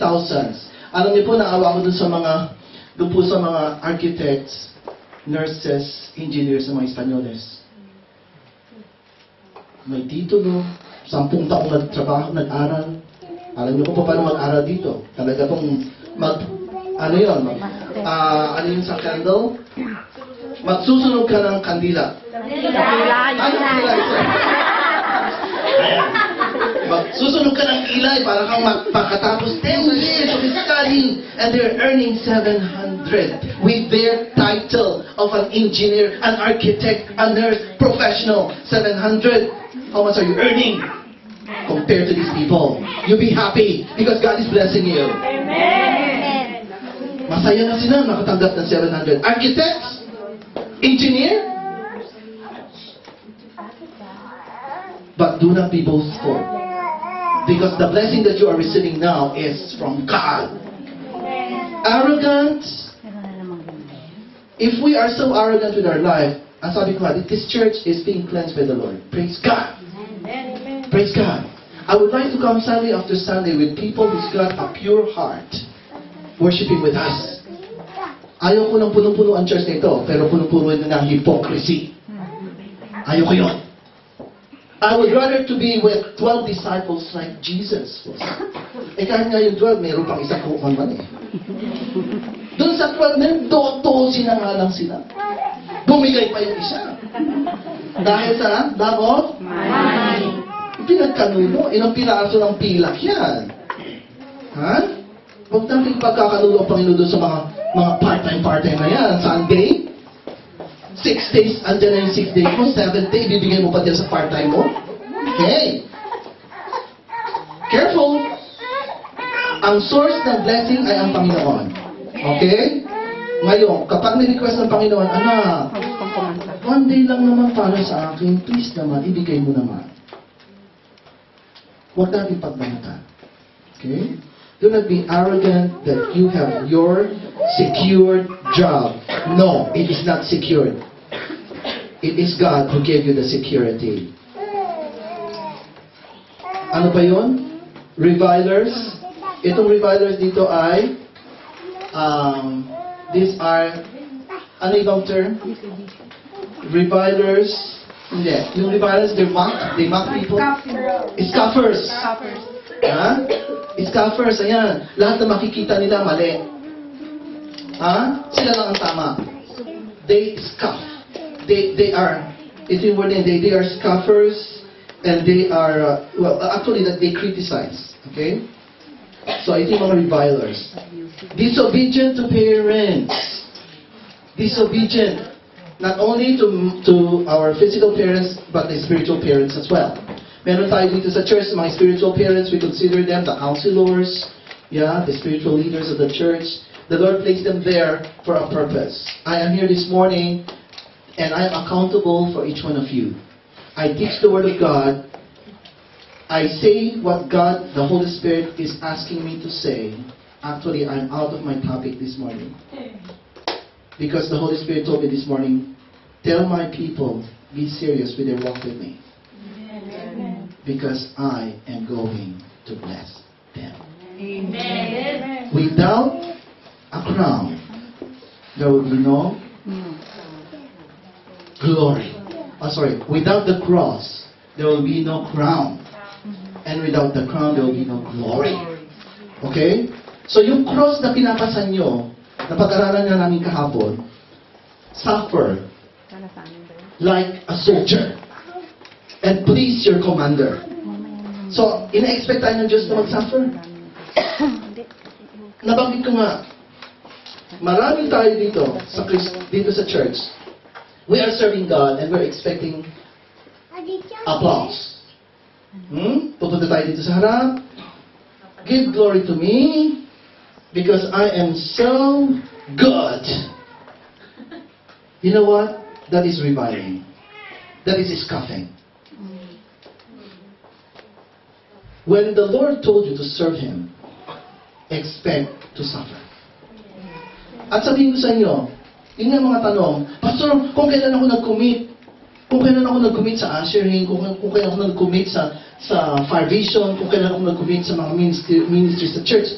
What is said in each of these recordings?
thousands. Alam niyo po, naawa ko doon po sa mga architects, nurses, engineers sa mga Espanyoles. May titulo, 10 taong nagtrabaho, nag-aral. Alam niyo po pa paano mag-aral dito. Talaga pong ano yun sa candle? Magsusunog ka ng kandila. Ano kandila ito? Ayan. Magsusunog ka ng ilay para kang magpakatapos 10 years of studying and they're earning 700 with their title of an engineer, an architect, a nurse, professional. 700. How much are you earning compared to these people? You'll be happy because God is blessing you. Amen. Masaya na sila makatanggap ng 700. Architects? Engineer? But do not be boastful. Because the blessing that you are receiving now is from God. Arrogant. If we are so arrogant with our life, ang sabi ko nga, this church is being cleansed by the Lord. Praise God. Praise God. I would like to come Sunday after Sunday with people who's got a pure heart worshiping with us. Ayaw ko ng punong-puno ang church nito, pero punong-puno na ng hypocrisy. Ayaw ko yun. I would rather to be with 12 disciples like Jesus was. Kahit nga yung 12, mayroon pang isang kukuhan man eh. Doon sa 12 na yun, 12 na nga lang sila. Bumigay pa yung isa. Dahil sa love of money. Pinagkanuno, inang piraso ng pilak yan. Ha? Huwag natin pagkakanuno ang Panginoon doon sa mga part-time na yan. Sunday, 6 days, andyan na yung 6 days mo, 7th day, bibigay mo pa din sa part-time mo? Okay. Careful. Ang source ng blessing ay ang Panginoon. Okay? Ngayon, kapag ni-request ng Panginoon, anak, one day lang naman para sa akin, please naman, ibigay mo naman. Huwag natin pagbantan. Okay? Do not be arrogant that you have your secured job. No, it is not secured. It is God who gave you the security. Ano ba yun? Revilers. Itong revilers dito ay these are ano ibang term? Revilers. Hindi. Yung revilers, they mock people. Scoffers. Ha? Scoffers, ayan. Lahat na makikita nila, mali. Ha? Sila lang ang tama. They scoff. They are, ito yung word nila, they are scoffers, and they are, actually, that they criticize. Okay? So, ito yung mga revilers. Disobedient to parents. Disobedient. Not only to our physical parents, but the spiritual parents as well. Meron tayo dito sa church, mga spiritual parents, we consider them the counselors, the spiritual leaders of the church. The Lord placed them there for a purpose. I am here this morning, and I am accountable for each one of you. I teach the Word of God. I say what God, the Holy Spirit, is asking me to say. Actually, I'm out of my topic this morning. Because the Holy Spirit told me this morning, tell my people, be serious with their walk with me. Because I am going to bless them. Amen. Without a crown, there will be no glory. Without the cross, there will be no crown. And without the crown, there will be no glory. Okay? So yung cross na pinapasan nyo, na pag-aralan na namin kahapon, suffer like a soldier and please your commander. So, ina-expect tayo ng Diyos na mag-suffer. Nabanggit ko nga, marami tayo dito sa church. We are serving God and we're expecting applause. Pupunta tayo dito sa harap. Give glory to me because I am so good. You know what? That is reviling. That is scoffing. When the Lord told you to serve Him, expect to suffer. At sabihin ko sa inyo, yun nga mga tanong, Pastor, kung kailan ako nag-commit sa ushering, kung kailan ako nag-commit sa Fire Vision, kung kailan ako nag-commit sa mga ministry sa church,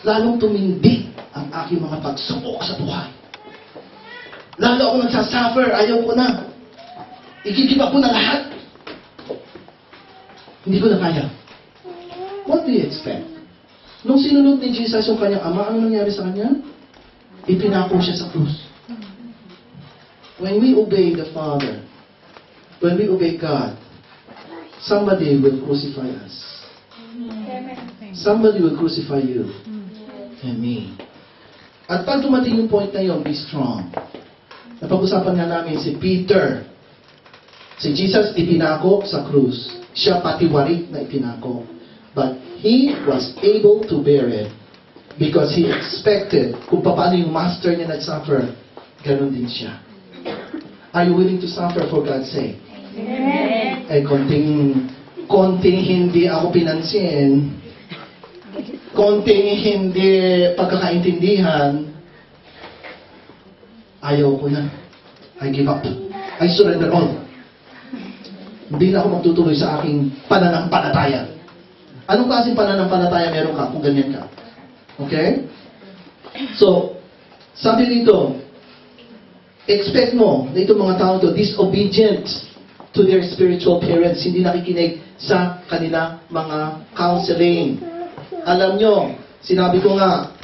lalong tumindi ang aking mga pagsubok sa buhay. Lalo ako nagsasuffer, ayaw ko na. Ikigiba ko na lahat. Hindi ko na kaya. What do you expect? Nung sinunod ni Jesus yung kanyang ama, ano nangyari sa kanya? Ipinako siya sa krus. When we obey the Father, when we obey God, somebody will crucify us. Somebody will crucify you and me. At pag dumating yung point na yun, be strong. Napag-usapan nga namin si Peter. Si Jesus ipinako sa krus. Siya patiwarik na ipinako. But he was able to bear it because he expected kung paano yung master niya nag-suffer, ganun din siya. Are you willing to suffer for God's sake? Amen. Ay, konting hindi ako pinansin, konting hindi pagkakaintindihan, ayaw ko na. I give up. I surrender all. Hindi na ako magtutuloy sa aking pananampalataya. Anong klaseng pananampalataya meron ka kung ganyan ka? Okay? So, sabi dito, expect mo na itong mga tao to disobedient to their spiritual parents, hindi nakikinig sa kanila mga counseling. Alam nyo, sinabi ko nga,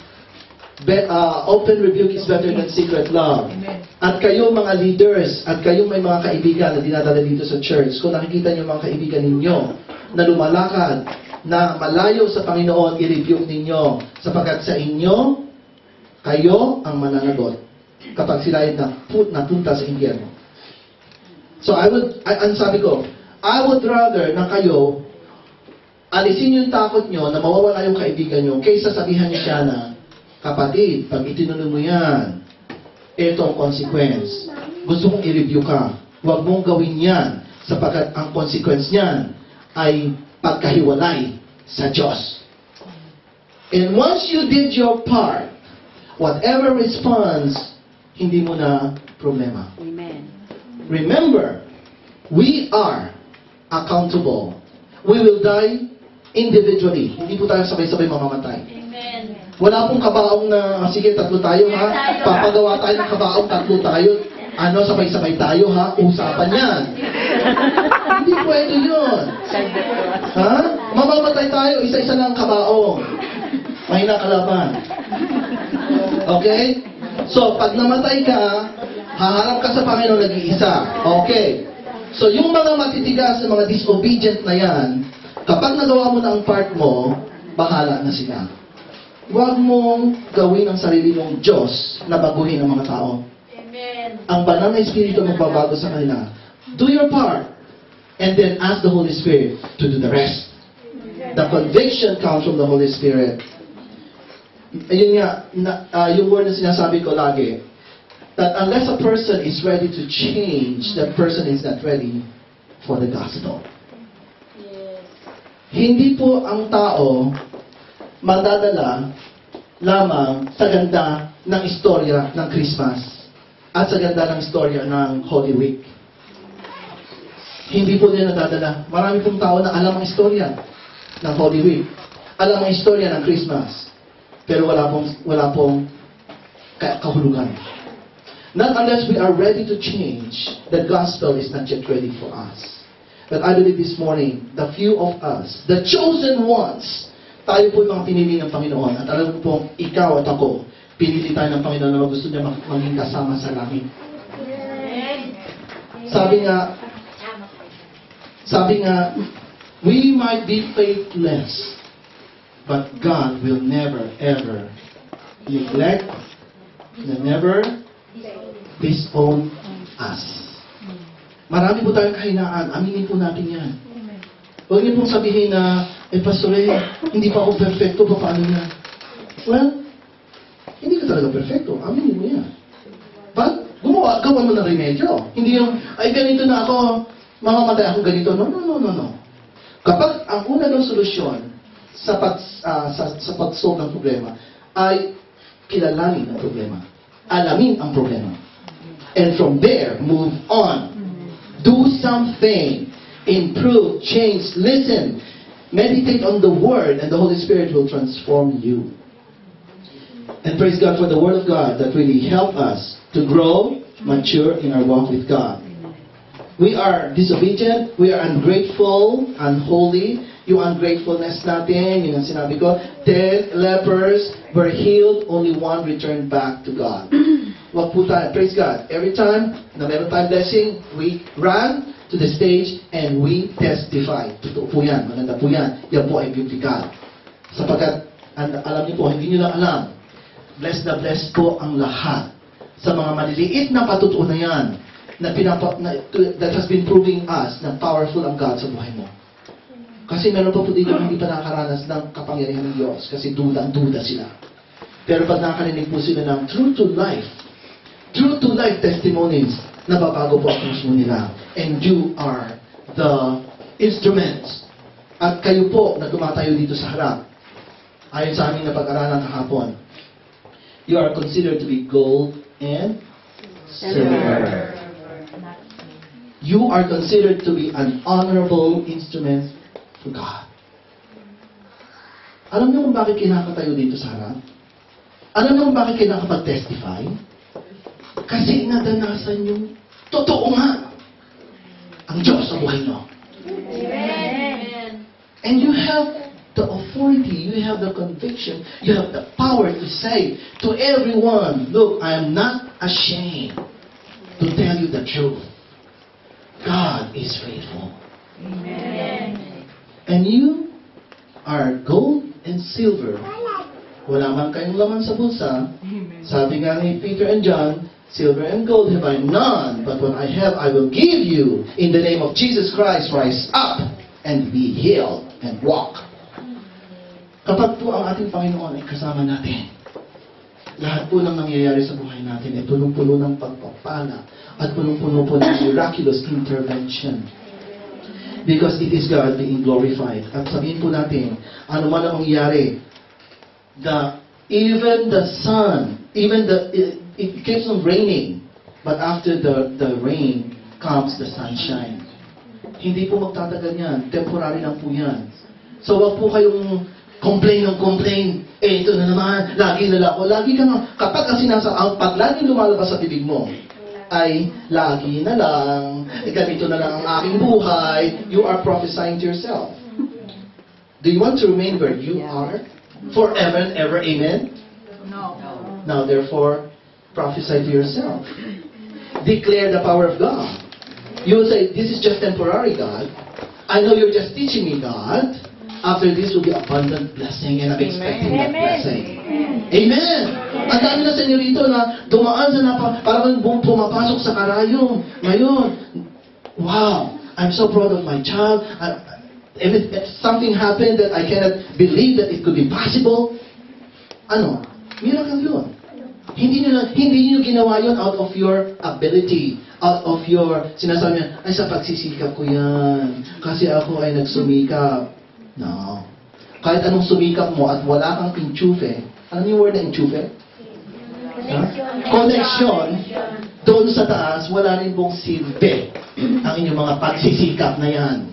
open rebuke is better than secret love. At kayo mga leaders, at kayo may mga kaibigan na dinadala dito sa church, kung nakikita nyo mga kaibigan ninyo na lumalakad, na malayo sa Panginoon, i-rebuke ninyo. Sapagkat sa inyo, kayo ang mananagot kapag sila ay napunta sa impyerno. So ang sabi ko, I would rather na kayo alisin yung takot nyo na mawawala yung kaibigan nyo kaysa sabihan niyo siya na, kapatid, pag itinunod mo yan, ito ang consequence. Gusto kong i-review ka. Huwag mong gawin yan sapagkat ang consequence niyan ay pagkahiwalay sa Diyos. And once you did your part, whatever response, hindi mo na problema. Amen. Remember, we are accountable. We will die individually. Hindi po tayo sabay-sabay mamamatay. Amen. Wala pong kabaong na, sige, tatlo tayo ha. Papagawa tayo ng kabaong, tatlo tayo. Ano, sabay-sabay tayo ha. Usapan yan. Hindi pwede yun. Ha? Mamamatay tayo, isa-isa lang kabaong. Mahina kalaban. Okay? So, pag namatay ka, haharap ka sa Panginoon nag-iisa. Okay. So, yung mga matitigas, mga disobedient na yan, kapag nagawa mo na ang part mo, bahala na sila. Huwag mong gawin ang sarili mong Diyos na baguhin ang mga tao. Amen. Ang banal na Espiritu magbabago sa kanila. Do your part. And then ask the Holy Spirit to do the rest. The conviction comes from the Holy Spirit. Ayun nga, yung word na sinasabi ko lagi, that unless a person is ready to change, that person is not ready for the gospel. Yes. Hindi po ang tao mandadala lamang sa ganda ng istorya ng Christmas at sa ganda ng istorya ng Holy Week. Hindi po nila nadadala. Marami pong tao na alam ang istorya ng Holy Week. Alam ang istorya ng Christmas. Pero wala pong kahulugan. Not unless we are ready to change, the gospel is not yet ready for us. But I believe this morning, the few of us, the chosen ones, tayo po yung mga pinili ng Panginoon. At alam ko pong ikaw at ako, pinili tayo ng Panginoon na gusto niya maging kasama sa langit. Sabi nga, we might be faithless, but God will never, ever neglect, never disown us. Marami po tayong kahinaan. Aminin po natin yan. Huwag niyo pong sabihin na, Pastor, hindi pa ako perfecto. Paano yan? Well, hindi ka talaga perfecto. Aminin mo yan. But, gawa mo ng remedyo. Hindi yung, ay ganito na ako, mamamatay ako ganito. No. Kapag ang una ng solusyon sa pag-solve ng problema ay kilalanin ang problema. Alamin ang problema. And from there, move on. Do something. Improve, change, listen. Meditate on the Word and the Holy Spirit will transform you. And praise God for the Word of God that really help us to grow, mature in our walk with God. We are disobedient, we are ungrateful, unholy. Yung ungratefulness natin, yung ang sinabi ko, 10 lepers were healed, only one returned back to God. Wag po tayo, praise God. Every time na meron tayong blessing, we run to the stage and we testify. Totoo po yan, maganda po yan. Yan po ay biblical. Sapagkat, alam niyo po, hindi niyo na alam, blessed na blessed po ang lahat sa mga maliliit na patutunayan na that has been proving us na powerful ang God sa buhay mo. Kasi meron pa po dito hindi pa nakakaranas ng kapangyarihan ng Diyos kasi duda sila. Pero pag nakakarinig po sila ng true to life testimonies, nababago po ang puso nila. And you are the instruments. At kayo po na tumatayo dito sa harap, ayon sa aming napag-aralan kahapon, you are considered to be gold and silver. You are considered to be an honorable instrument for God. Alam niyo kung bakit kinakatayo dito sa harap? Alam niyo kung bakit kinakapag-testify? Kasi nadanasan yung totoo nga ang Diyos sa buhay niyo. Amen. And you have the authority, you have the conviction, you have the power to say to everyone, look, I am not ashamed to tell you the truth. God is faithful. Amen. And you are gold and silver. Wala man kayong laman sa bulsa. Sabi nga ni Peter and John, silver and gold have I none, but what I have I will give you. In the name of Jesus Christ, rise up and be healed and walk. Kapag po ang ating Panginoon ay kasama natin, lahat po ng nangyayari sa buhay natin ay punong-puno ng pagpapala at punong-puno po ng miraculous intervention. Because it is God being glorified. At sabihin po natin, ano man ang mangyayari, even the sun, it keeps on raining, but after the rain comes the sunshine. Hindi po magtatagal yan. Temporary lang po yan. So wag po kayong complain. Ito na naman, lagi na lang ako. Lagi ka nga, kapag pag lagi lumalabas sa bibig mo, ay lagi na lang, ganito na lang ang aking buhay, you are prophesying to yourself. Do you want to remain where you are? Forever and ever, amen? No. Now therefore, prophesy to yourself. Declare the power of God. You will say, this is just temporary, God. I know you're just teaching me, God. After this will be abundant blessing and I'm expecting that blessing. Amen! Ang dami na senyorito na dumaan sa parang pumapasok sa karayom. Ngayon, wow! I'm so proud of my child. If something happened that I cannot believe that it could be possible, miracle yun. Hindi niyo ginawa yun out of your ability, out of your, sinasabi niya, ay sa pagsisikap ko yan, kasi ako ay nagsumikap. No. Kahit anong sumikap mo at wala kang enchufe, ano yung word na enchufe? Connection. Doon sa taas, wala rin pong silbi ang inyong mga pagsisikap na yan.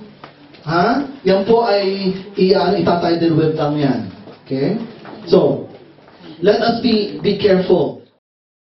Ha? Yan po ay itatidal web lang yan. Okay? So, let us be careful